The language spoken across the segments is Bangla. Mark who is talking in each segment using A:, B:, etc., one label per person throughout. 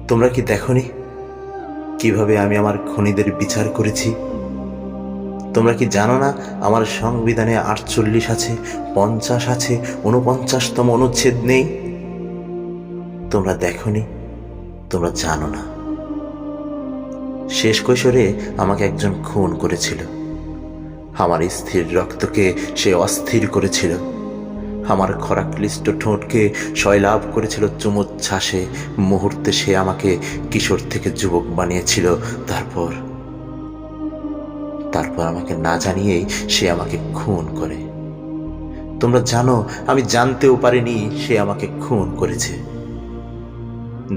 A: তোমরা কি দেখনি কিভাবে আমি আমার খুনিদের বিচার করেছি? তোমরা কি জানো না আমার সংবিধানে 48 আছে, 50 আছে, 49তম অনুচ্ছেদ নেই? তোমরা দেখনি, তোমরা জানো না। শেষ কৈশোরে আমাকে একজন খুন করেছিল। আমার স্থির রক্তকে সে অস্থির করেছিল। আমার খরাক্লিষ্ট ঠোঁটকে সয়লাভ করেছিল চুমুচ্ছ্বাসে। মুহূর্তে সে আমাকে কিশোর থেকে যুবক বানিয়েছিল। তারপর আমাকে না জানিয়েই সে আমাকে খুন করে। তোমরা জানো, আমি জানতেও পারিনি সে আমাকে খুন করেছে।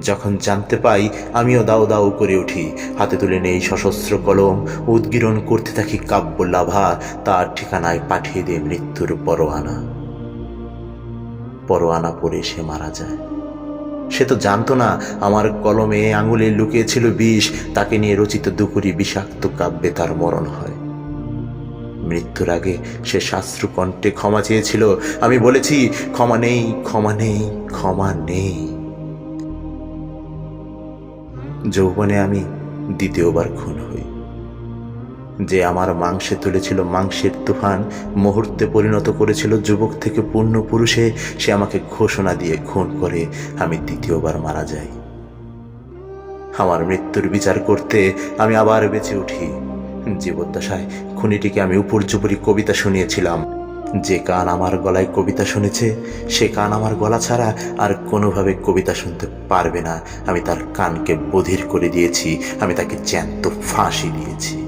A: যখন জানতে পাই, আমিও দাউ দাউ করে উঠি। হাতে তুলে নেই সশস্ত্র কলম, উদ্গীরণ করতে থাকি কাব্য লাভা। তার ঠিকানায় পাঠিয়ে দিয়ে মৃত্যুর পরোয়ানা পড়ে সে মারা যায়। সে তো জানতো না আমার কলমে আঙুলে লুকিয়েছিল বিষ। তাকে নিয়ে রচিত দুকুরি বিষাক্ত কাব্যে তার মরণ হয়। মৃত্যুর আগে সে শাস্ত্র কণ্ঠে ক্ষমা চেয়েছিল। আমি বলেছি, ক্ষমা নেই, ক্ষমা নেই, ক্ষমা নেই। যৌবনে আমি দ্বিতীয়বার খুন হই। যে আমার মাংসে তুলেছিল মাংসের তুফান, মুহূর্তে পরিণত করেছিল যুবক থেকে পূর্ণ পুরুষে, সে আমাকে ঘোষণা দিয়ে খুন করে আমি দ্বিতীয়বার মারা যাই। আমার মৃত্যুর বিচার করতে আমি আবার বেঁচে উঠি। জীবদ্দশায় খুনিটিকে আমি উপর্যুপরি কবিতা শুনিয়েছিলাম। যে কান আমার গলায় কবিতা শুনেছে, সে কান আমার গলা ছাড়া আর কোনোভাবে কবিতা শুনতে পারবে না। আমি তার কানকে বধির করে দিয়েছি। আমি তাকে জ্যান্ত ফাঁসি দিয়েছি।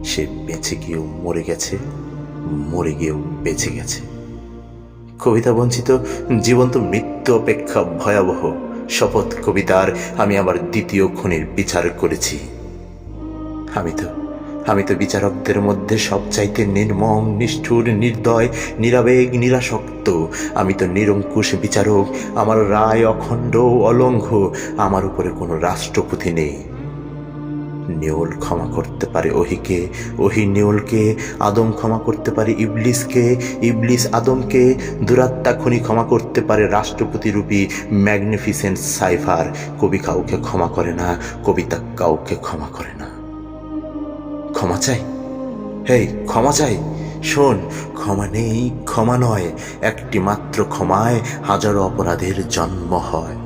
A: সে বেঁচে গিয়েও মরে গেছে, মরে গিয়েও বেঁচে গেছে। কবিতা বঞ্চিত জীবন তো মৃত্যু অপেক্ষা ভয়াবহ। শপথ কবিতার আমি আমার দ্বিতীয় খুনির বিচার করেছি। আমি তো বিচারকদের মধ্যে সবচাইতে নির্মম, নিষ্ঠুর, নির্দয়, নিরাবেগ, নিরাসক্ত। আমি তো নিরঙ্কুশ বিচারক। আমার রায় অখণ্ড, অলঙ্ঘ। আমার উপরে কোনো রাষ্ট্রপতি নেই। নেউল ক্ষমা করতে পারে ওহিকে, ওহি নেউলকে। আদম ক্ষমা করতে পারে ইবলিসকে, ইবলিস আদমকে। দুরাত্মা খুনি ক্ষমা করতে পারে রাষ্ট্রপতিরূপী ম্যাগনিফিসেন্ট সাইফার। কবি কাউকে ক্ষমা করে না, কবিতা কাউকে ক্ষমা করে না। ক্ষমা চাই, হেই ক্ষমা চাই। শোন, ক্ষমা নেই, ক্ষমা নয়। একটি মাত্র ক্ষমায় হাজারো অপরাধের জন্ম হয়।